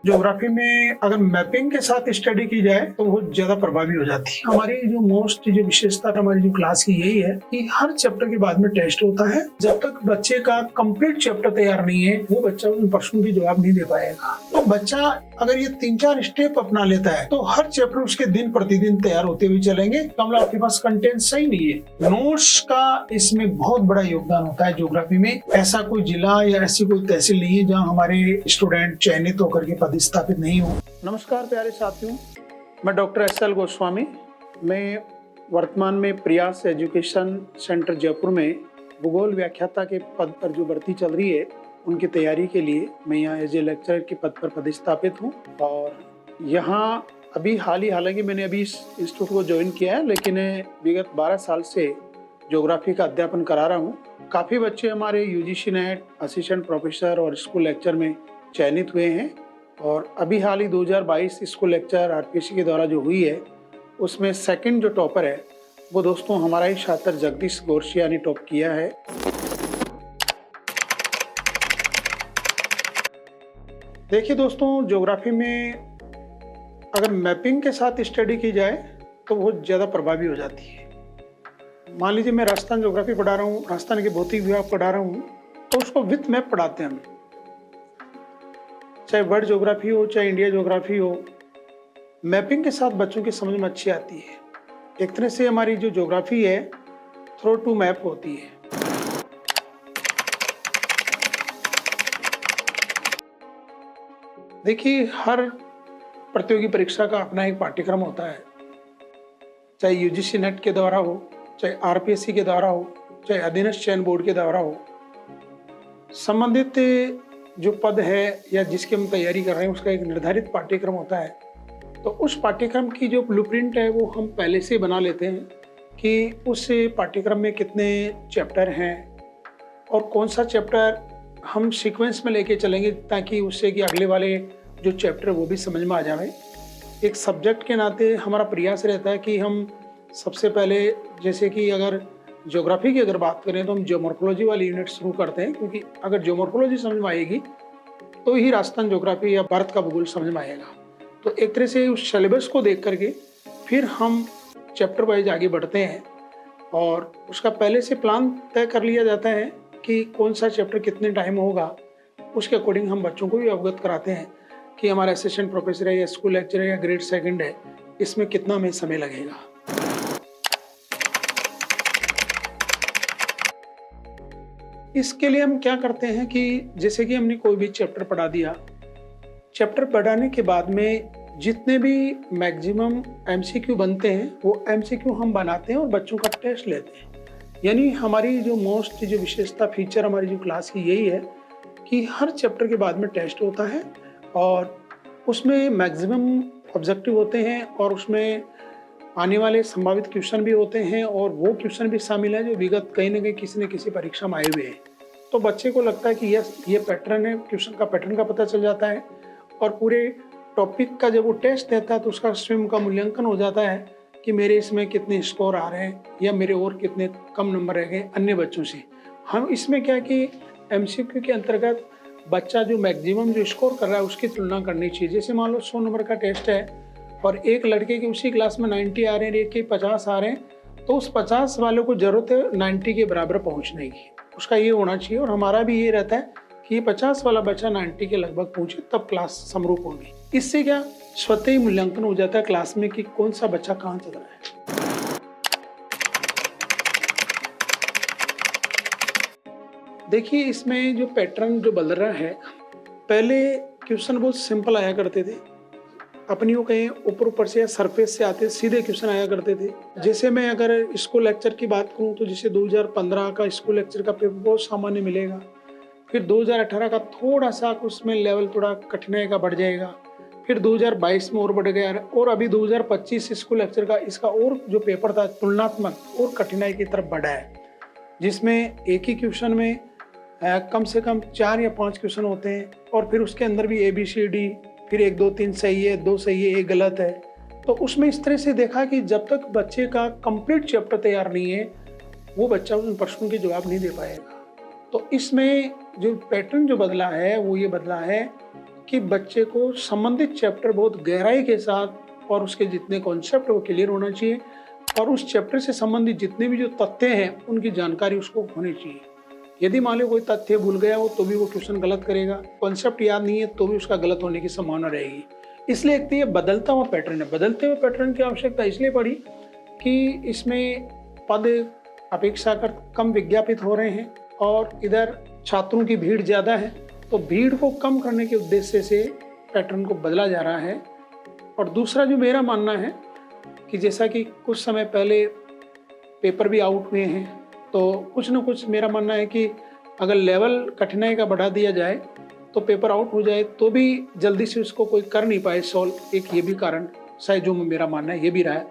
Geography में अगर mapping के साथ स्टडी की जाए तो बहुत ज्यादा प्रभावी हो जाती है। हमारी जो विशेषता हमारी जो क्लास की यही है कि हर चैप्टर के बाद में टेस्ट होता है। जब तक बच्चे का कंप्लीट चैप्टर तैयार नहीं है वो बच्चा उन प्रश्नों की जवाब नहीं दे पाएगा। तो बच्चा अगर ये 3-4 स्टेप अपना लेता है तो हर चैप्टर उसके दिन प्रतिदिन तैयार होते हुए चलेंगे। कमला, आपके पास कंटेंट सही नहीं है। नोट्स का इसमें बहुत बड़ा योगदान होता है ज्योग्राफी में। ऐसा कोई जिला या ऐसी कोई तहसील नहीं है जहाँ हमारे स्टूडेंट चयनित होकर के पदस्थापित नहीं हो। नमस्कार प्यारे साथियों, मैं डॉक्टर SL गोस्वामी। मैं वर्तमान में प्रयास एजुकेशन सेंटर जयपुर में भूगोल व्याख्याता के पद पर जो भर्ती चल रही है उनकी तैयारी के लिए मैं यहाँ एज ए लेक्चरर के पद पर पदस्थापित हूँ। और यहाँ अभी हालांकि मैंने अभी इस इंस्टीट्यूट को ज्वाइन किया है, लेकिन विगत 12 साल से ज्योग्राफी का अध्यापन करा रहा हूँ। काफ़ी बच्चे हमारे UGC नेट असिस्टेंट प्रोफेसर और स्कूल लेक्चर में चयनित हुए हैं। और अभी हाल ही 2022 स्कूल लेक्चर RPSC के द्वारा जो हुई है उसमें सेकंड जो टॉपर है वो दोस्तों हमारा ही छात्र जगदीश गोरसिया ने टॉप किया है। देखिए दोस्तों, ज्योग्राफी में अगर मैपिंग के साथ स्टडी की जाए तो बहुत ज़्यादा प्रभावी हो जाती है। मान लीजिए मैं राजस्थान ज्योग्राफी पढ़ा रहा हूँ, राजस्थान के भौतिक विभाग पढ़ा रहा हूँ, तो उसको विथ मैप पढ़ाते हैं हम। चाहे वर्ल्ड ज्योग्राफी हो चाहे इंडिया ज्योग्राफी हो, मैपिंग के साथ बच्चों की समझ में अच्छी आती है। एक तरह से हमारी जो ज्योग्राफी है थ्रो टू मैप होती है। देखिए, हर प्रतियोगी परीक्षा का अपना एक पाठ्यक्रम होता है, चाहे UGC नेट के द्वारा हो, चाहे RPSC के द्वारा हो, चाहे अधीनस्थ चयन बोर्ड के द्वारा हो। संबंधित जो पद है या जिसकी हम तैयारी कर रहे हैं उसका एक निर्धारित पाठ्यक्रम होता है। तो उस पाठ्यक्रम की जो ब्लूप्रिंट है वो हम पहले से बना लेते हैं कि उस पाठ्यक्रम में कितने चैप्टर हैं और कौन सा चैप्टर हम सीक्वेंस में लेके चलेंगे, ताकि उससे कि अगले वाले जो चैप्टर वो भी समझ में आ जाए। एक सब्जेक्ट के नाते हमारा प्रयास रहता है कि हम सबसे पहले, जैसे कि अगर ज्योग्राफी की अगर बात करें तो हम ज्योमॉर्फोलॉजी वाली यूनिट शुरू करते हैं, क्योंकि अगर ज्योमॉर्फोलॉजी समझ में आएगी तो ही राजस्थान ज्योग्राफी या भारत का भूगोल समझ में आएगा। तो एक तरह से उस सिलेबस को देख करके फिर हम चैप्टर वाइज आगे बढ़ते हैं और उसका पहले से प्लान तय कर लिया जाता है कि कौन सा चैप्टर कितने टाइम होगा। उसके अकॉर्डिंग हम बच्चों को भी अवगत कराते हैं कि हमारा असिस्टेंट प्रोफेसर है या स्कूल लेक्चर है या ग्रेड सेकंड है, इसमें कितना हमें समय लगेगा। इसके लिए हम क्या करते हैं कि जैसे कि हमने कोई भी चैप्टर पढ़ा दिया, चैप्टर पढ़ाने के बाद में जितने भी मैक्सिमम MCQ बनते हैं वो MCQ हम बनाते हैं और बच्चों का टेस्ट लेते हैं। यानी हमारी जो जो विशेषता फीचर हमारी जो क्लास की यही है कि हर चैप्टर के बाद में टेस्ट होता है और उसमें मैक्सिमम ऑब्जेक्टिव होते हैं और उसमें आने वाले संभावित क्वेश्चन भी होते हैं और वो क्वेश्चन भी शामिल है जो विगत कहीं ना कहीं किसी न किसी परीक्षा में आए हुए हैं। तो बच्चे को लगता है कि यस, ये पैटर्न है, क्वेश्चन का पैटर्न का पता चल जाता है और पूरे टॉपिक का जब वो टेस्ट देता है तो उसका स्वयं का मूल्यांकन हो जाता है कि मेरे इसमें कितने स्कोर आ रहे हैं या मेरे और कितने कम नंबर रह गए अन्य बच्चों से। हम इसमें क्या कि MCQ के अंतर्गत बच्चा जो मैक्सिमम जो स्कोर कर रहा है उसकी तुलना करनी चाहिए। जैसे मान लो 100 नंबर का टेस्ट है और एक लड़के के उसी क्लास में 90 आ रहे हैं, एक के 50 आ रहे हैं, तो उस 50 वालों को जरूरत है 90 के बराबर पहुंचने की। उसका ये होना चाहिए और हमारा भी ये रहता है कि ये 50 वाला बच्चा 90 के लगभग पहुंचे तब क्लास समरूप होगी। इससे क्या स्वतः ही मूल्यांकन हो जाता है क्लास में कि कौन सा बच्चा कहाँ चल रहा है। देखिए, इसमें जो पैटर्न जो बदल रहा है, पहले क्वेश्चन बहुत सिंपल आया करते थे, अपनी वो कहीं ऊपर से या सरफेस से आते सीधे क्वेश्चन आया करते थे। जैसे मैं अगर स्कूल लेक्चर की बात करूं तो जैसे 2015 का स्कूल लेक्चर का पेपर बहुत सामान्य मिलेगा, फिर 2018 का थोड़ा सा उसमें लेवल थोड़ा कठिनाई का बढ़ जाएगा, फिर 2022 में और बढ़ गया और अभी 2025 स्कूल लेक्चर का इसका और जो पेपर था तुलनात्मक और कठिनाई की तरफ बढ़ा है, जिसमें एक ही क्वेश्चन में कम से कम 4 या 5 क्वेश्चन होते हैं और फिर उसके अंदर भी ABCD, फिर 1 2 3 सही है, 2 सही है, 1 गलत है। तो उसमें इस तरह से देखा कि जब तक बच्चे का कंप्लीट चैप्टर तैयार नहीं है वो बच्चा उन प्रश्नों के जवाब नहीं दे पाएगा। तो इसमें जो पैटर्न जो बदला है वो ये बदला है कि बच्चे को संबंधित चैप्टर बहुत गहराई के साथ और उसके जितने कॉन्सेप्ट वो क्लियर होना चाहिए और उस चैप्टर से संबंधित जितने भी जो तथ्य हैं उनकी जानकारी उसको होनी चाहिए। यदि मान लो कोई तथ्य भूल गया हो तो भी वो क्वेश्चन गलत करेगा, कॉन्सेप्ट याद नहीं है तो भी उसका गलत होने की संभावना रहेगी। इसलिए एक तो ये बदलता हुआ पैटर्न है। बदलते हुए पैटर्न की आवश्यकता इसलिए पड़ी कि इसमें पद अपेक्षाकृत कम विज्ञापित हो रहे हैं और इधर छात्रों की भीड़ ज़्यादा है, तो भीड़ को कम करने के उद्देश्य से पैटर्न को बदला जा रहा है। और दूसरा जो मेरा मानना है कि जैसा कि कुछ समय पहले पेपर भी आउट हुए हैं, तो कुछ ना कुछ मेरा मानना है कि अगर लेवल कठिनाई का बढ़ा दिया जाए तो पेपर आउट हो जाए तो भी जल्दी से उसको कोई कर नहीं पाए सॉल्व। एक ये भी कारण शायद जो मेरा मानना है ये भी रहा है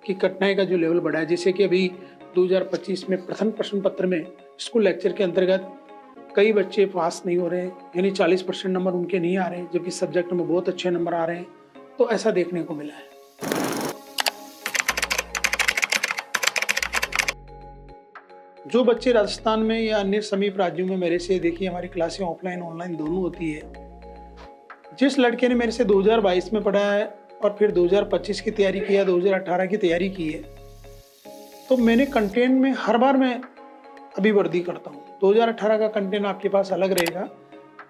कि कठिनाई का जो लेवल बढ़ा है। जैसे कि अभी 2025 में प्रथम प्रश्न पत्र में स्कूल लेक्चर के अंतर्गत कई बच्चे पास नहीं हो रहे हैं, यानी 40% नंबर उनके नहीं आ रहे हैं, जबकि सब्जेक्ट में बहुत अच्छे नंबर आ रहे हैं। तो ऐसा देखने को मिला है। जो बच्चे राजस्थान में या अन्य समीप राज्यों में मेरे से, देखिए हमारी क्लासें ऑफलाइन ऑनलाइन दोनों होती है, जिस लड़के ने मेरे से 2022 में पढ़ा है और फिर 2025 की तैयारी किया, 2018 की तैयारी की है, तो मैंने कंटेंट में हर बार मैं अभिवृद्धि करता हूँ। 2018 का कंटेंट आपके पास अलग रहेगा,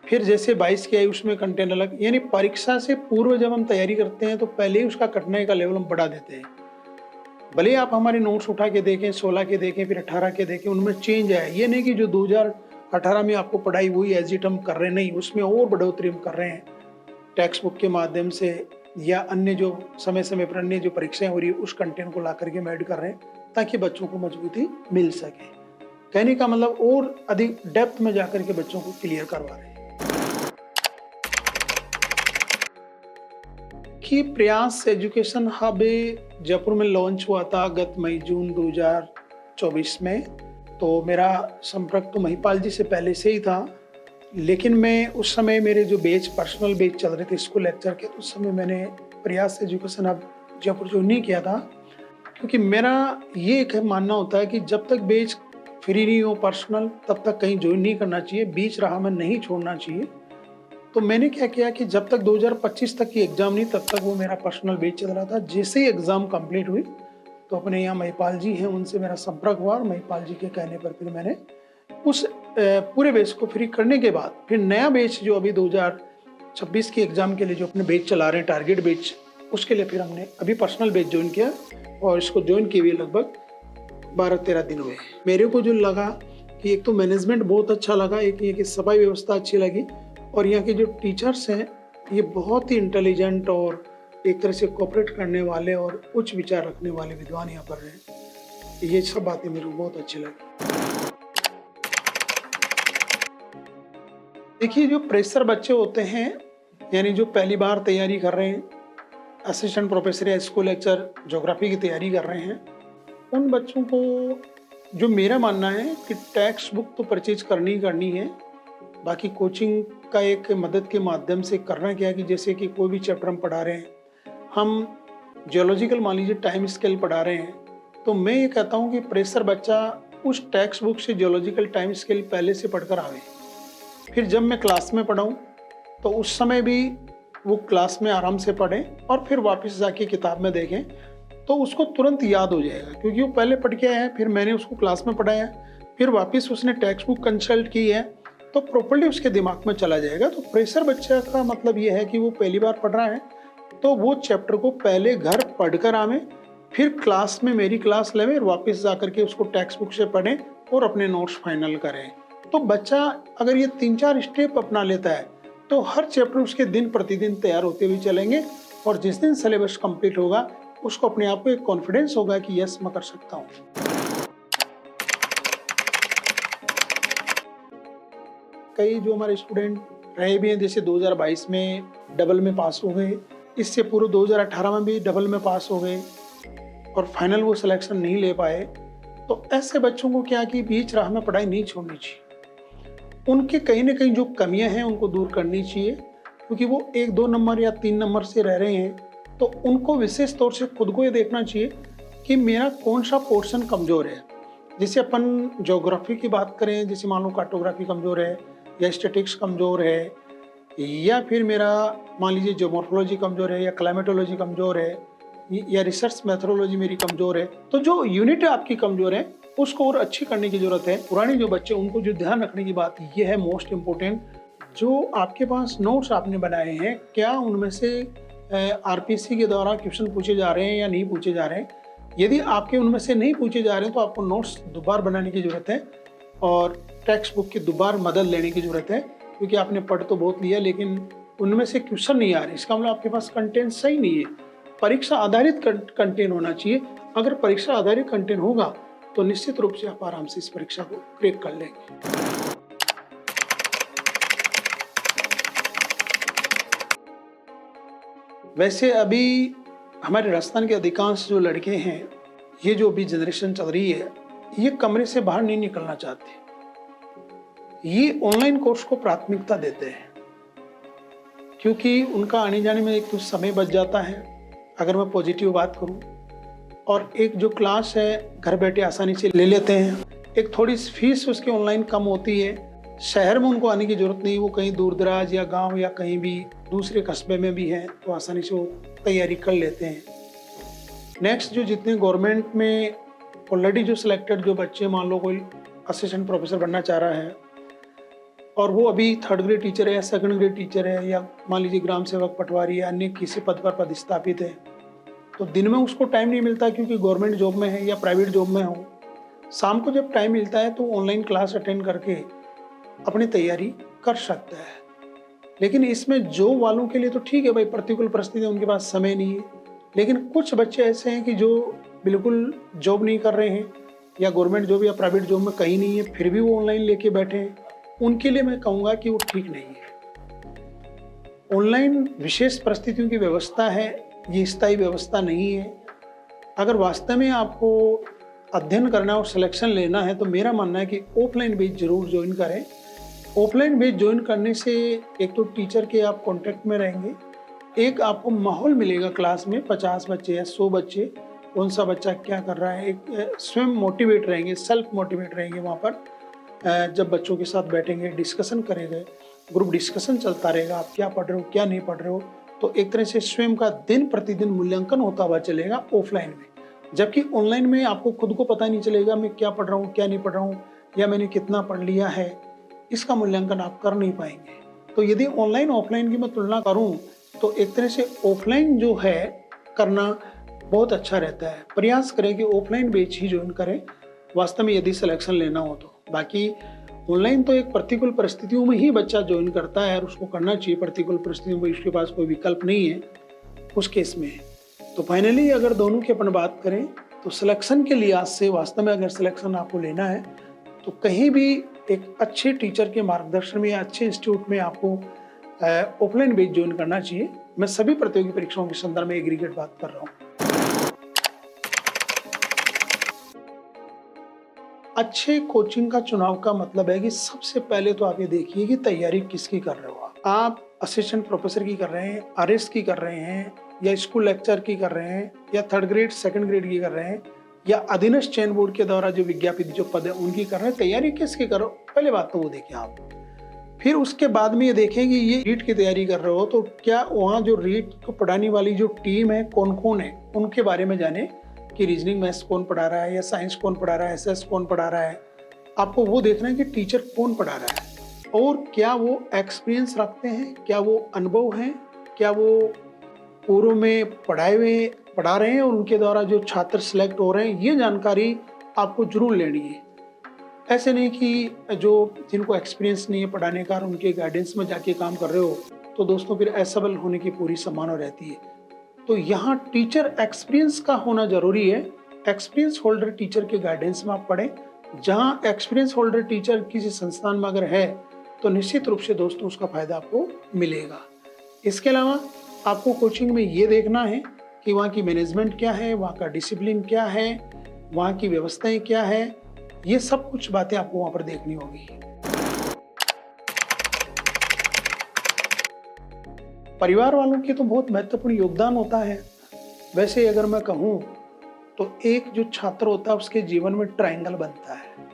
फिर जैसे 22 की आई उसमें कंटेंट अलग, यानी परीक्षा से पूर्व जब हम तैयारी करते हैं तो पहले ही उसका कठिनाई का लेवल हम बढ़ा देते हैं। भले आप हमारे नोट्स उठा के देखें, 16 के देखें, फिर 18 के देखें, उनमें चेंज है। ये नहीं कि जो 2018 में आपको पढ़ाई वही एज इट हम कर रहे, नहीं, उसमें और बढ़ोतरी हम कर रहे हैं टेक्स्ट बुक के माध्यम से या अन्य जो समय समय पर अन्य जो परीक्षाएं हो रही है उस कंटेंट को ला करके हम ऐड कर रहे हैं ताकि बच्चों को मजबूती मिल सके। कहने का मतलब और अधिक डेप्थ में जाकर के बच्चों को क्लियर करवा रहे हैं। कि प्रयास एजुकेशन हब जयपुर में लॉन्च हुआ था गत मई जून 2024 में, तो मेरा संपर्क तो महिपाल जी से पहले से ही था, लेकिन मैं उस समय मेरे जो बैच पर्सनल बैच चल रहे थे स्कूल लेक्चर के, तो उस समय मैंने प्रयास एजुकेशन हब जयपुर ज्वाइन नहीं किया था, क्योंकि मेरा ये एक मानना होता है कि जब तक बैच फ्री नहीं हो पर्सनल तब तक कहीं ज्वाइन नहीं करना चाहिए, बीच राह में नहीं छोड़ना चाहिए। तो मैंने क्या किया कि जब तक 2025 तक की एग्ज़ाम नहीं तब तक वो मेरा पर्सनल बैच चल रहा था। जैसे ही एग्ज़ाम कंप्लीट हुई तो अपने यहाँ महिपाल जी हैं उनसे मेरा संपर्क हुआ और महिपाल जी के कहने पर फिर मैंने उस पूरे बैच को फ्री करने के बाद फिर नया बैच जो अभी 2026 की एग्ज़ाम के लिए जो अपने बैच चला रहे हैं टारगेट बैच, उसके लिए फिर हमने अभी पर्सनल बैच ज्वाइन किया और इसको ज्वाइन किए हुए लगभग 12-13 दिन हुए। मेरे को जो लगा कि एक तो मैनेजमेंट बहुत अच्छा लगा, एक ये कि सफाई व्यवस्था अच्छी लगी और यहाँ के जो टीचर्स हैं ये बहुत ही इंटेलिजेंट और एक तरह से कोऑपरेट करने वाले और उच्च विचार रखने वाले विद्वान यहाँ पर हैं। ये सब बातें मेरे को बहुत अच्छी लगी। देखिए, जो प्रेशर बच्चे होते हैं, यानी जो पहली बार तैयारी कर रहे हैं, असिस्टेंट प्रोफेसर या स्कूल लेक्चर ज्योग्राफी की तैयारी कर रहे हैं, उन बच्चों को जो मेरा मानना है कि टेक्स्ट बुक तो परचेज करनी ही करनी है, बाकी कोचिंग का एक मदद के माध्यम से करना क्या है कि जैसे कि कोई भी चैप्टर हम पढ़ा रहे हैं, हम जियोलॉजिकल मान लीजिए टाइम स्केल पढ़ा रहे हैं, तो मैं ये कहता हूँ कि प्रेशर बच्चा उस टेक्स्ट बुक से जियोलॉजिकल टाइम स्केल पहले से पढ़कर आवे, फिर जब मैं क्लास में पढ़ाऊँ तो उस समय भी वो क्लास में आराम से पढ़ें और फिर वापस जाके किताब में देखें तो उसको तुरंत याद हो जाएगा, क्योंकि वो पहले पढ़ के आया है, फिर मैंने उसको क्लास में पढ़ाया, फिर वापस उसने टेक्स्ट बुक कंसल्ट की है तो प्रॉपर्ली उसके दिमाग में चला जाएगा। तो प्रेशर बच्चे का मतलब ये है कि वो पहली बार पढ़ रहा है तो वो चैप्टर को पहले घर पढ़कर आवे, फिर क्लास में मेरी क्लास लेवे और वापस जा करके उसको टेक्स्ट बुक से पढ़ें और अपने नोट्स फाइनल करें। तो बच्चा अगर ये 3-4 स्टेप अपना लेता है तो हर चैप्टर उसके दिन प्रतिदिन तैयार होते हुए चलेंगे और जिस दिन सिलेबस कंप्लीट होगा उसको अपने आप को एक कॉन्फिडेंस होगा कि यस मैं कर सकता हूँ। कई जो हमारे स्टूडेंट रहे भी हैं, जैसे 2022 में डबल में पास हो गए, इससे पूर्व 2018 में भी डबल में पास हो गए और फाइनल वो सिलेक्शन नहीं ले पाए, तो ऐसे बच्चों को क्या कि बीच राह में पढ़ाई नहीं छोड़नी चाहिए। उनके कहीं ना कहीं जो कमियां हैं उनको दूर करनी चाहिए, क्योंकि वो 1-2 नंबर या 3 नंबर से रह रहे हैं, तो उनको विशेष तौर से खुद को ये देखना चाहिए कि मेरा कौन सा पोर्शन कमज़ोर है। जैसे अपन ज्योग्राफी की बात करें, जैसे मान लो कार्टोग्राफी कमज़ोर है या स्टैटिक्स कमज़ोर है या फिर मेरा मान लीजिए ज्योमॉर्फोलॉजी कमज़ोर है या क्लाइमेटोलॉजी कमज़ोर है या रिसर्च मेथोडोलॉजी मेरी कमज़ोर है, तो जो यूनिट आपकी कमज़ोर है उसको और अच्छी करने की ज़रूरत है। पुराने जो बच्चे उनको जो ध्यान रखने की बात ये है मोस्ट इम्पोर्टेंट, जो आपके पास नोट्स आपने बनाए हैं क्या उनमें से आरपीसी के द्वारा क्वेश्चन पूछे जा रहे हैं या नहीं पूछे जा रहे हैं। यदि आपके उनमें से नहीं पूछे जा रहे हैं तो आपको नोट्स दोबारा बनाने की ज़रूरत है और टेक्स्ट बुक की दोबारा मदद लेने की ज़रूरत है, क्योंकि आपने पढ़ तो बहुत लिया लेकिन उनमें से क्वेश्चन नहीं आ रहे, इसका मतलब आपके पास कंटेंट सही नहीं है। परीक्षा आधारित कंटेंट होना चाहिए। अगर परीक्षा आधारित कंटेंट होगा तो निश्चित रूप से आप आराम से इस परीक्षा को क्रैक कर लेंगे। वैसे अभी हमारे राजस्थान के अधिकांश जो लड़के हैं, ये जो अभी जनरेशन चल रही है, ये कमरे से बाहर नहीं निकलना चाहते। ये ऑनलाइन कोर्स को प्राथमिकता देते हैं क्योंकि उनका आने जाने में एक तो समय बच जाता है, अगर मैं पॉजिटिव बात करूं, और एक जो क्लास है घर बैठे आसानी से ले लेते हैं। एक थोड़ी फीस उसकी ऑनलाइन कम होती है, शहर में उनको आने की ज़रूरत नहीं, वो कहीं दूर दराज या गांव या कहीं भी दूसरे कस्बे में भी हैं तो आसानी से वो तैयारी कर लेते हैं। नेक्स्ट, जो जितने गवर्नमेंट में ऑलरेडी जो सिलेक्टेड जो बच्चे मान लो कोई असिस्टेंट प्रोफेसर बनना चाह रहा है और वो अभी 3rd ग्रेड टीचर है या 2nd ग्रेड टीचर है या मान लीजिए ग्राम सेवक पटवारी या अन्य किसी पद पर पदस्थापित है, तो दिन में उसको टाइम नहीं मिलता क्योंकि गवर्नमेंट जॉब में है या प्राइवेट जॉब में हो। शाम को जब टाइम मिलता है तो ऑनलाइन क्लास अटेंड करके अपनी तैयारी कर सकता है। लेकिन इसमें जॉब वालों के लिए तो ठीक है भाई, प्रतिकूल परिस्थिति उनके पास समय नहीं है, लेकिन कुछ बच्चे ऐसे हैं कि जो बिल्कुल जॉब नहीं कर रहे हैं या गवर्नमेंट जॉब या प्राइवेट जॉब में कहीं नहीं है फिर भी वो ऑनलाइन लेके बैठे हैं, उनके लिए मैं कहूँगा कि वो ठीक नहीं है। ऑनलाइन विशेष परिस्थितियों की व्यवस्था है, ये स्थायी व्यवस्था नहीं है। अगर वास्तव में आपको अध्ययन करना और सिलेक्शन लेना है तो मेरा मानना है कि ऑफलाइन बेस जरूर ज्वाइन करें। ऑफलाइन बेस ज्वाइन करने से एक तो टीचर के आप कांटेक्ट में रहेंगे, एक आपको माहौल मिलेगा क्लास में 50 बच्चे या 100 बच्चे, कौन सा बच्चा क्या कर रहा है, एक स्वयं मोटिवेट रहेंगे, सेल्फ मोटिवेट रहेंगे। वहाँ पर जब बच्चों के साथ बैठेंगे, डिस्कशन करेंगे, ग्रुप डिस्कशन चलता रहेगा, आप क्या पढ़ रहे हो क्या नहीं पढ़ रहे हो, तो एक तरह से स्वयं का दिन प्रतिदिन मूल्यांकन होता हुआ चलेगा ऑफलाइन में। जबकि ऑनलाइन में आपको खुद को पता नहीं चलेगा मैं क्या पढ़ रहा हूँ क्या नहीं पढ़ रहा हूँ या मैंने कितना पढ़ लिया है, इसका मूल्यांकन आप कर नहीं पाएंगे। तो यदि ऑनलाइन ऑफलाइन की मैं तुलना करूँ तो एक तरह से ऑफलाइन जो है करना बहुत अच्छा रहता है। प्रयास करें कि ऑफलाइन बैच ही ज्वाइन करें वास्तव में यदि सिलेक्शन लेना हो तो। बाकी ऑनलाइन तो एक प्रतिकूल परिस्थितियों में ही बच्चा ज्वाइन करता है और उसको करना चाहिए, प्रतिकूल परिस्थितियों में उसके पास कोई विकल्प नहीं है उस केस में। तो फाइनली अगर दोनों की अपन बात करें तो सिलेक्शन के लिहाज से वास्तव में अगर सिलेक्शन आपको लेना है तो कहीं भी एक अच्छे टीचर के मार्गदर्शन में या अच्छे इंस्टीट्यूट में आपको ऑफलाइन बेच ज्वाइन करना चाहिए। मैं सभी प्रतियोगी परीक्षाओं के संदर्भ में एग्रीगेट बात कर रहा हूँ। अच्छे कोचिंग का चुनाव का मतलब है कि सबसे पहले तो आप ये देखिए कि तैयारी किसकी कर रहे हो। आप असिस्टेंट प्रोफेसर की कर रहे हैं, आरएस की कर रहे हैं, या स्कूल लेक्चर की कर रहे हैं, या 3rd ग्रेड 2nd ग्रेड की कर रहे हैं, या अधीनस्थ चयन बोर्ड के द्वारा जो विज्ञापित जो पद है उनकी कर रहे हैं। तैयारी किसकी करो, पहले बात तो वो देखें आप। फिर उसके बाद में ये देखें कि ये रीट की तैयारी कर रहे हो तो क्या वहाँ जो रीट को पढ़ाने वाली जो टीम है कौन कौन है, उनके बारे में जाने कि रीजनिंग मैथ्स कौन पढ़ा रहा है या साइंस कौन पढ़ा रहा है, एसएस कौन पढ़ा रहा है। आपको वो देखना है कि टीचर कौन पढ़ा रहा है और क्या वो एक्सपीरियंस रखते हैं, क्या वो अनुभव हैं, क्या वो पूर्व में पढ़ा रहे हैं और उनके द्वारा जो छात्र सिलेक्ट हो रहे हैं, ये जानकारी आपको जरूर लेनी है। ऐसे नहीं कि जो जिनको एक्सपीरियंस नहीं है पढ़ाने का और उनके गाइडेंस में जाके काम कर रहे हो तो दोस्तों फिर असफल होने की पूरी संभावना रहती है। तो यहाँ टीचर एक्सपीरियंस का होना जरूरी है। एक्सपीरियंस होल्डर टीचर के गाइडेंस में आप पढ़ें। जहाँ एक्सपीरियंस होल्डर टीचर किसी संस्थान में अगर है तो निश्चित रूप से दोस्तों उसका फायदा आपको मिलेगा। इसके अलावा आपको कोचिंग में ये देखना है कि वहाँ की मैनेजमेंट क्या है, वहाँ का डिसिप्लिन क्या है, वहाँ की व्यवस्थाएं क्या है, ये सब कुछ बातें आपको वहाँ पर देखनी होगी। परिवार वालों के तो बहुत महत्वपूर्ण योगदान होता है। वैसे अगर मैं कहूँ तो एक जो छात्र होता है उसके जीवन में ट्रायंगल बनता है।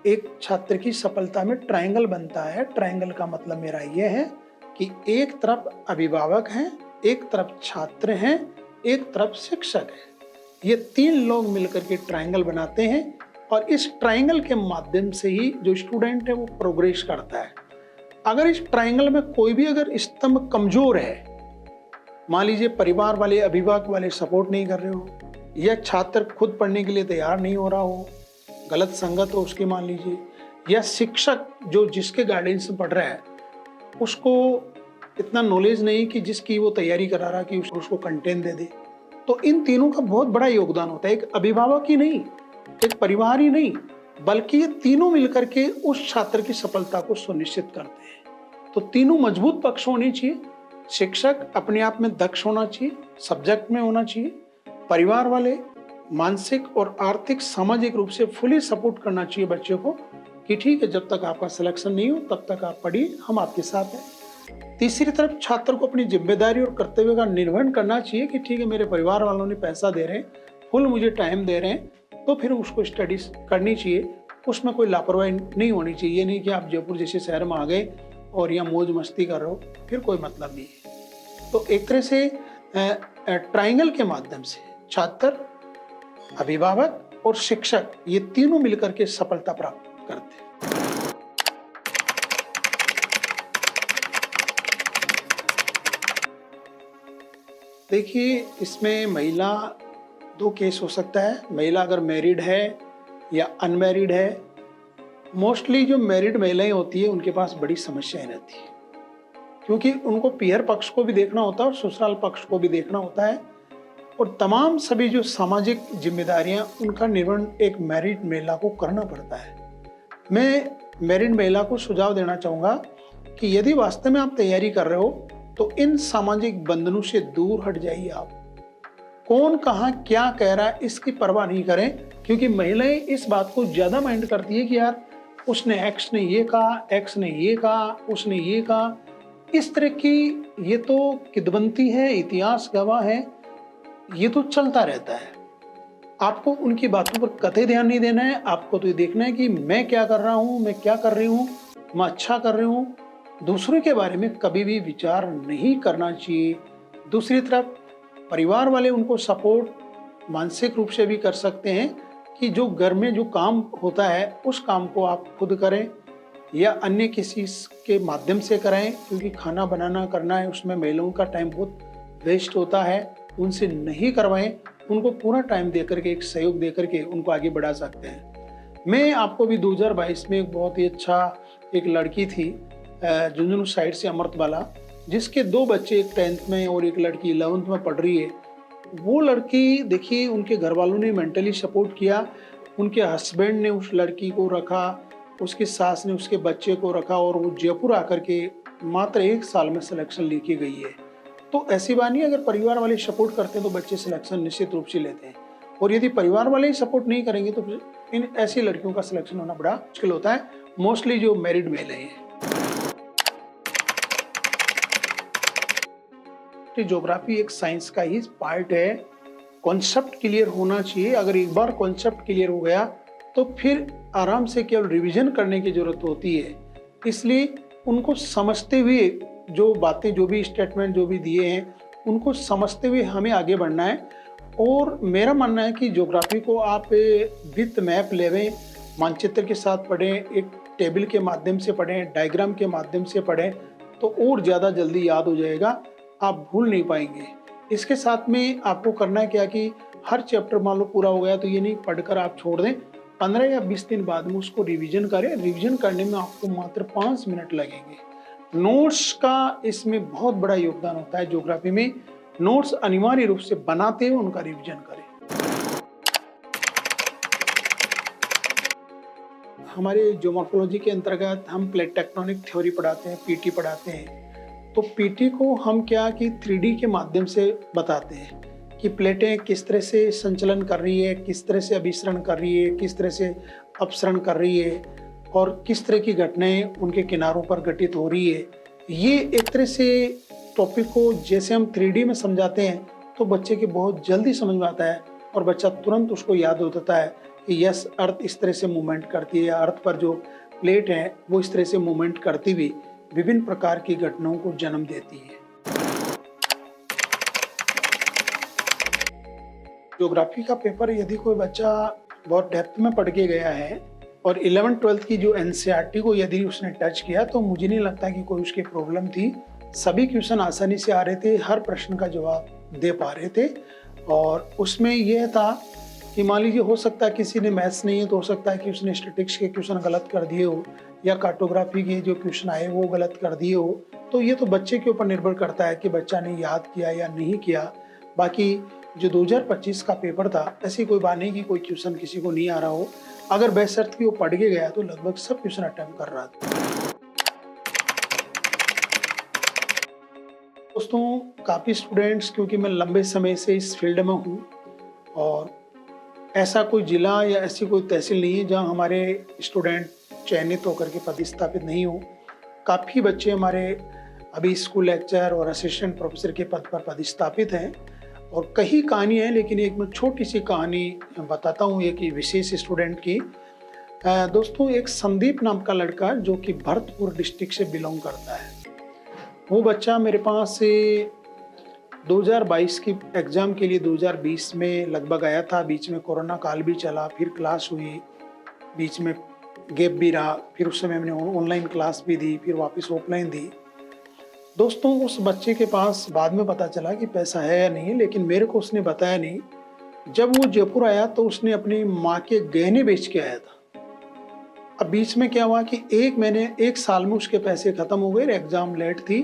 एक छात्र की सफलता में ट्रायंगल बनता है। ट्रायंगल का मतलब मेरा ये है कि एक तरफ अभिभावक हैं, एक तरफ छात्र हैं, एक तरफ शिक्षक है। ये 3 लोग मिलकर के ट्रायंगल बनाते हैं और इस ट्रायंगल के माध्यम से ही जो स्टूडेंट है वो प्रोग्रेस करता है। अगर इस ट्रायंगल में कोई भी अगर स्तंभ कमजोर है, मान लीजिए परिवार वाले, अभिभावक वाले सपोर्ट नहीं कर रहे हो, या छात्र खुद पढ़ने के लिए तैयार नहीं हो रहा हो, गलत संगत हो उसकी मान लीजिए, या शिक्षक जो जिसके गाइडेंस में पढ़ रहा है उसको इतना नॉलेज नहीं कि जिसकी वो तैयारी करा रहा कि उसको कंटेंट दे दे, तो इन तीनों का बहुत बड़ा योगदान होता है। एक अभिभावक ही नहीं, एक परिवार ही नहीं, बल्कि ये तीनों मिलकर के उस छात्र की सफलता को सुनिश्चित करते हैं। तो तीनों मजबूत पक्ष होने चाहिए। शिक्षक अपने आप में दक्ष होना चाहिए, सब्जेक्ट में होना चाहिए, परिवार वाले मानसिक और आर्थिक सामाजिक रूप से फुली सपोर्ट करना चाहिए बच्चे को कि ठीक है, जब तक आपका सिलेक्शन नहीं हो तब तक आप पढ़िए, हम आपके साथ हैं। तीसरी तरफ छात्र को अपनी जिम्मेदारी और कर्तव्य का निर्वहन करना चाहिए कि ठीक है, मेरे परिवार वालों ने पैसा दे रहे हैं, फुल मुझे टाइम दे रहे हैं, तो फिर उसको स्टडीज करनी चाहिए, उसमें कोई लापरवाही नहीं होनी चाहिए। ये नहीं कि आप जयपुर जैसे शहर में आ गए और यहाँ मौज मस्ती कर रहे हो, फिर कोई मतलब नहीं है। तो एक तरह से ट्रायंगल के माध्यम से छात्र, अभिभावक और शिक्षक ये तीनों मिलकर के सफलता प्राप्त करते हैं। देखिए, इसमें महिला 2 केस हो सकता है। महिला अगर मैरिड है या अनमैरिड है। मोस्टली जो मैरिड महिलाएं होती है उनके पास बड़ी समस्याएं रहती है, क्योंकि उनको पीहर पक्ष को भी देखना होता है और ससुराल पक्ष को भी देखना होता है, और तमाम सभी जो सामाजिक जिम्मेदारियां उनका निर्वहन एक मैरिड महिला को करना पड़ता है। मैं मैरिड महिला को सुझाव देना चाहूँगा कि यदि वास्तव में आप तैयारी कर रहे हो तो इन सामाजिक बंधनों से दूर हट जाइए। आप कौन कहाँ क्या कह रहा है इसकी परवाह नहीं करें, क्योंकि महिलाएं इस बात को ज़्यादा माइंड करती है कि यार उसने एक्स ने ये कहा, एक्स ने ये कहा, उसने ये कहा। इस तरह की ये तो किदवंती है, इतिहास गवाह है, ये तो चलता रहता है। आपको उनकी बातों पर कतई ध्यान नहीं देना है। आपको तो ये देखना है कि मैं क्या कर रहा हूँ, मैं क्या कर रही हूँ, मैं अच्छा कर रही हूँ। दूसरों के बारे में कभी भी विचार नहीं करना चाहिए। दूसरी तरफ परिवार वाले उनको सपोर्ट मानसिक रूप से भी कर सकते हैं कि जो घर में जो काम होता है उस काम को आप खुद करें या अन्य किसी के माध्यम से कराएं, क्योंकि खाना बनाना करना है उसमें महिलाओं का टाइम बहुत वेस्ट होता है। उनसे नहीं करवाएं, उनको पूरा टाइम देकर के, एक सहयोग देकर के उनको आगे बढ़ा सकते हैं। मैं आपको भी 2022 में एक बहुत ही अच्छा एक लड़की थी झुंझुनू साइड से, अमृतबाला, जिसके 2 बच्चे, एक 10th में और एक लड़की 11th में पढ़ रही है। वो लड़की देखिए, उनके घर वालों ने मेंटली सपोर्ट किया, उनके हस्बैंड ने उस लड़की को रखा, उसकी सास ने उसके बच्चे को रखा, और वो जयपुर आकर के मात्र 1 साल में सिलेक्शन लेके गई है। तो ऐसी बात नहीं, अगर परिवार वाले सपोर्ट करते हैं तो बच्चे सिलेक्शन निश्चित रूप से लेते हैं, और यदि परिवार वाले ही सपोर्ट नहीं करेंगे तो फिर इन ऐसी लड़कियों का सिलेक्शन होना बड़ा मुश्किल होता है, मोस्टली जो मैरिड महिलाएं हैं। ज्योग्राफी एक साइंस का ही पार्ट है। कॉन्सेप्ट क्लियर होना चाहिए। अगर एक बार कॉन्सेप्ट क्लियर हो गया तो फिर आराम से केवल रिवीजन करने की जरूरत होती है। इसलिए उनको समझते हुए जो बातें, जो भी स्टेटमेंट जो भी दिए हैं, उनको समझते हुए हमें आगे बढ़ना है। और मेरा मानना है कि ज्योग्राफी को आप विथ मैप लेवें, मानचित्र के साथ पढ़ें, एक टेबल के माध्यम से पढ़ें, डायग्राम के माध्यम से पढ़ें, तो और ज़्यादा जल्दी याद हो जाएगा, आप भूल नहीं पाएंगे। इसके साथ में आपको करना है क्या कि हर चैप्टर मान लो पूरा हो गया तो ये नहीं पढ़कर आप छोड़ दें, 15 या 20 दिन बाद में उसको रिवीजन करें। रिवीजन करने में आपको मात्र 5 मिनट लगेंगे। नोट्स का इसमें बहुत बड़ा योगदान होता है। ज्योग्राफी में नोट्स अनिवार्य रूप से बनाते हुए उनका रिवीजन करें। हमारे ज्योमॉर्फोलॉजी के अंतर्गत हम प्लेट टेक्टोनिक थ्योरी पढ़ाते हैं, पीटी पढ़ाते हैं। तो पीटी को हम क्या कि 3D के माध्यम से बताते हैं कि प्लेटें किस तरह से संचलन कर रही है, किस तरह से अभिसरण कर रही है, किस तरह से अपसरण कर रही है, और किस तरह की घटनाएं उनके किनारों पर घटित हो रही है। ये एक तरह से टॉपिक को जैसे हम 3D में समझाते हैं तो बच्चे के बहुत जल्दी समझ में आता है, और बच्चा तुरंत उसको याद हो जाता है कि यस, अर्थ इस तरह से मूवमेंट करती है, अर्थ पर जो प्लेट है वो इस तरह से मूवमेंट करती हुई विभिन्न प्रकार की घटनाओं को जन्म देती है। ज्योग्राफी का पेपर यदि कोई बच्चा बहुत डेप्थ में पढ़ के गया है और 11th-12th की जो एनसीईआरटी को यदि उसने टच किया तो मुझे नहीं लगता कि कोई उसकी प्रॉब्लम थी। सभी क्वेश्चन आसानी से आ रहे थे, हर प्रश्न का जवाब दे पा रहे थे। और उसमें यह था कि मान लीजिए हो सकता है किसी ने मैथ्स नहीं है तो हो सकता है कि उसने स्टैटिस्टिक्स के क्वेश्चन गलत कर दिए हो या कार्टोग्राफी के जो क्वेश्चन आए वो गलत कर दिए हो। तो ये तो बच्चे के ऊपर निर्भर करता है कि बच्चा ने याद किया या नहीं किया। बाकी जो 2025 का पेपर था, ऐसी कोई बात नहीं कि कोई क्वेश्चन किसी को नहीं आ रहा हो। अगर बेशर्त कि वो पढ़ के गया तो लगभग सब क्वेश्चन अटेम्प्ट कर रहा था। दोस्तों, काफ़ी स्टूडेंट्स, क्योंकि मैं लंबे समय से इस फील्ड में हूँ और ऐसा कोई जिला या ऐसी कोई तहसील नहीं है जहाँ हमारे स्टूडेंट चयनित होकर के प्रतिस्थापित नहीं हो। काफ़ी बच्चे हमारे अभी स्कूल लेक्चर और असिस्टेंट प्रोफेसर के पद पर प्रतिस्थापित हैं और कई कहानियाँ हैं, लेकिन एक मैं छोटी सी कहानी बताता हूँ एक विशेष स्टूडेंट की। दोस्तों, एक संदीप नाम का लड़का जो कि भरतपुर डिस्ट्रिक्ट से बिलोंग करता है, वो बच्चा मेरे पास से 2022 की एग्ज़ाम के लिए 2020 में लगभग आया था। बीच में कोरोना काल भी चला, फिर क्लास हुई, बीच में गैप भी रहा, फिर उस समय मैंने ऑनलाइन क्लास भी दी, फिर वापस ऑफलाइन दी। दोस्तों, उस बच्चे के पास बाद में पता चला कि पैसा है या नहीं, लेकिन मेरे को उसने बताया नहीं। जब वो जयपुर आया तो उसने अपनी माँ के गहने बेच के आया था। अब बीच में क्या हुआ कि एक साल में उसके पैसे खत्म हो गए, एग्जाम लेट थी।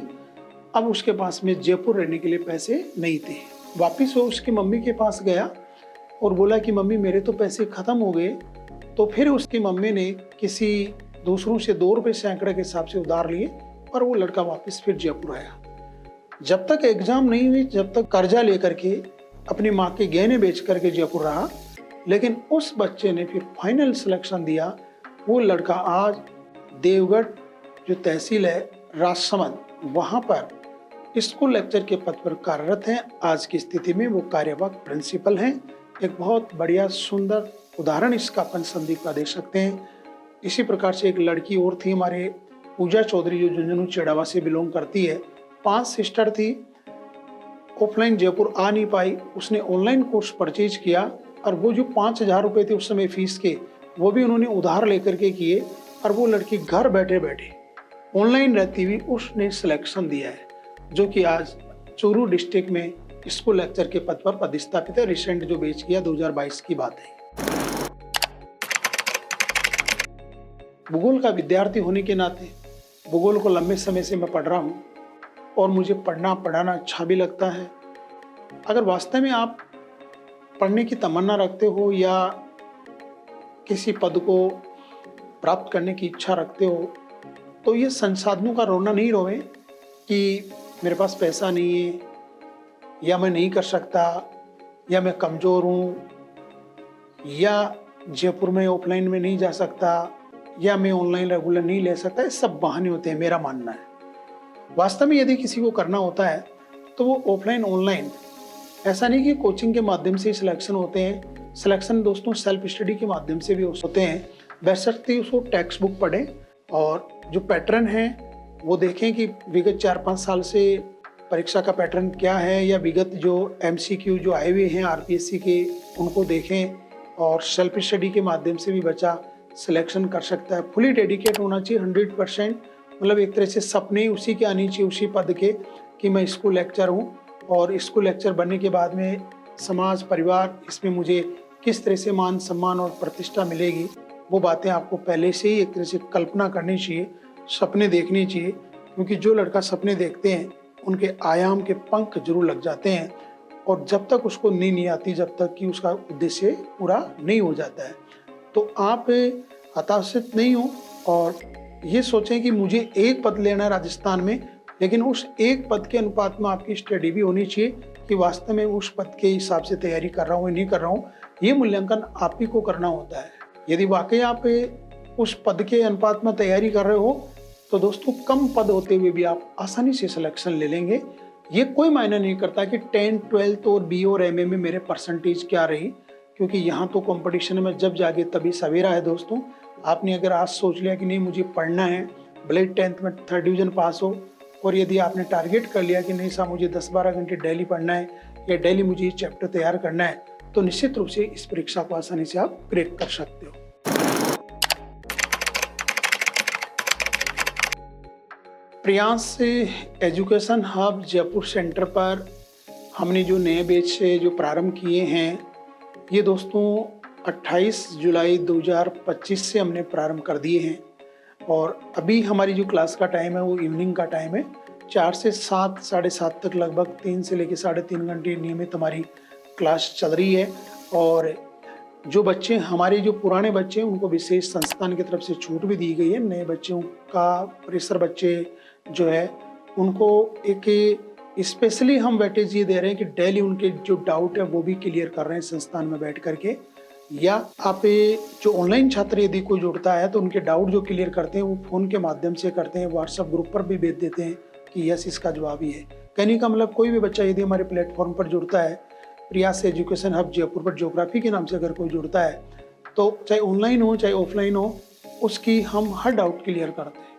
अब उसके पास में जयपुर रहने के लिए पैसे नहीं थे। वापिस वो उसकी मम्मी के पास गया और बोला कि मम्मी मेरे तो पैसे खत्म हो गए। तो फिर उसकी मम्मी ने किसी दूसरों से 2 रुपये सैकड़े के हिसाब से उधार लिए और वो लड़का वापस फिर जयपुर आया। जब तक एग्जाम नहीं हुई, जब तक कर्जा लेकर के अपनी माँ के गहने बेच करके जयपुर रहा, लेकिन उस बच्चे ने फिर फाइनल सिलेक्शन दिया। वो लड़का आज देवगढ़ जो तहसील है राजसमंद, वहाँ पर स्कूल लेक्चर के पद पर कार्यरत हैं। आज की स्थिति में वो कार्यवाहक प्रिंसिपल हैं। एक बहुत बढ़िया सुंदर उदाहरण इसका अपन संदीप का देख सकते हैं। इसी प्रकार से एक लड़की और थी हमारे, पूजा चौधरी, जो झुंझुनू चिड़ावा से बिलोंग करती है। 5 सिस्टर थी, ऑफलाइन जयपुर आ नहीं पाई, उसने ऑनलाइन कोर्स परचेज किया और वो जो 5,000 रुपये थे उस समय फीस के, वो भी उन्होंने उधार लेकर के किए और वो लड़की घर बैठे बैठे ऑनलाइन रहती हुई उसने सिलेक्शन दिया है, जो कि आज चूरू डिस्ट्रिक्ट में स्कूल लेक्चर के पद पर प्रतिस्थापित है। रिसेंट जो बेच किया 2022 की बात है। भूगोल का विद्यार्थी होने के नाते भूगोल को लंबे समय से मैं पढ़ रहा हूँ और मुझे पढ़ना पढ़ाना अच्छा भी लगता है। अगर वास्तव में आप पढ़ने की तमन्ना रखते हो या किसी पद को प्राप्त करने की इच्छा रखते हो, तो ये संसाधनों का रोना नहीं रोवे कि मेरे पास पैसा नहीं है या मैं नहीं कर सकता या मैं कमज़ोर हूँ या जयपुर में ऑफलाइन में नहीं जा सकता या मैं ऑनलाइन रेगुलर नहीं ले सकता। ये सब बहाने होते हैं, मेरा मानना है। वास्तव में यदि किसी को करना होता है तो वो ऑफलाइन ऑनलाइन, ऐसा नहीं कि कोचिंग के माध्यम से सिलेक्शन होते हैं। सिलेक्शन दोस्तों सेल्फ स्टडी के माध्यम से भी होते हैं, बशर्ते उसको टेक्स्ट बुक पढ़ें और जो पैटर्न है वो देखें कि विगत 4-5 साल से परीक्षा का पैटर्न क्या है, या विगत जो MCQ जो आए हुए हैं RPSC के, उनको देखें। और सेल्फ स्टडी के माध्यम से भी बच्चा सिलेक्शन कर सकता है। फुली डेडिकेट होना चाहिए 100%, मतलब एक तरह से सपने उसी के आने चाहिए, उसी पद के, कि मैं स्कूल लेक्चर हूँ और स्कूल लेक्चर बनने के बाद में समाज परिवार इसमें मुझे किस तरह से मान सम्मान और प्रतिष्ठा मिलेगी, वो बातें आपको पहले से ही एक तरह से कल्पना करनी चाहिए, सपने देखने चाहिए। क्योंकि जो लड़का सपने देखते हैं उनके आयाम के पंख जरूर लग जाते हैं और जब तक उसको नींद नहीं आती, जब तक कि उसका उद्देश्य पूरा नहीं हो जाता है। तो आप हताशित नहीं हो और ये सोचें कि मुझे एक पद लेना है राजस्थान में, लेकिन उस एक पद के अनुपात में आपकी स्टडी भी होनी चाहिए कि वास्तव में उस पद के हिसाब से तैयारी कर रहा हूँ या नहीं कर रहा हूँ। ये मूल्यांकन आप ही को करना होता है। यदि वाकई आप उस पद के अनुपात में तैयारी कर रहे हो तो दोस्तों कम पद होते हुए भी आप आसानी से सिलेक्शन ले लेंगे। ये कोई मायने नहीं करता कि 10th 12th और BA और MA में मेरे परसेंटेज क्या रही, क्योंकि यहाँ तो कंपटीशन में जब जागे तभी सवेरा है। दोस्तों, आपने अगर आज सोच लिया कि नहीं मुझे पढ़ना है भले 10th में 3rd डिवीज़न पास हो, और यदि आपने टारगेट कर लिया कि नहीं साहब मुझे 10-12 घंटे डेली पढ़ना है या डेली मुझे ये चैप्टर तैयार करना है, तो निश्चित रूप से इस परीक्षा को आसानी से आप क्रैक कर सकते हो। Priyansh education hub Jaipur centre पर हमने जो नए बैच से जो प्रारंभ किए हैं, ये दोस्तों 28 जुलाई 2025 से हमने प्रारंभ कर दिए हैं। और अभी हमारी जो क्लास का टाइम है वो इवनिंग का टाइम है, 4 से 7, साढ़े 7 तक, लगभग 3 से लेकर 3.5 घंटे नियमित हमारी क्लास चल रही है। और जो बच्चे हमारे जो पुराने बच्चे हैं उनको विशेष संस्थान की तरफ से छूट भी दी गई है। नए बच्चों का फ्रेशर बच्चे जो है उनको एक स्पेशली हम वेटेज ये दे रहे हैं कि डेली उनके जो डाउट है वो भी क्लियर कर रहे हैं संस्थान में बैठ करके। या आप जो ऑनलाइन छात्र यदि कोई जुड़ता है तो उनके डाउट जो क्लियर करते हैं वो फ़ोन के माध्यम से करते हैं, व्हाट्सएप ग्रुप पर भी भेज देते हैं कि यस इसका जवाब ही है। कहने का मतलब कोई भी बच्चा यदि हमारे प्लेटफॉर्म पर जुड़ता है, प्रयास एजुकेशन हब जयपुर पर ज्योग्राफी के नाम से अगर कोई जुड़ता है, तो चाहे ऑनलाइन हो चाहे ऑफलाइन हो, उसकी हम हर डाउट क्लियर करते हैं।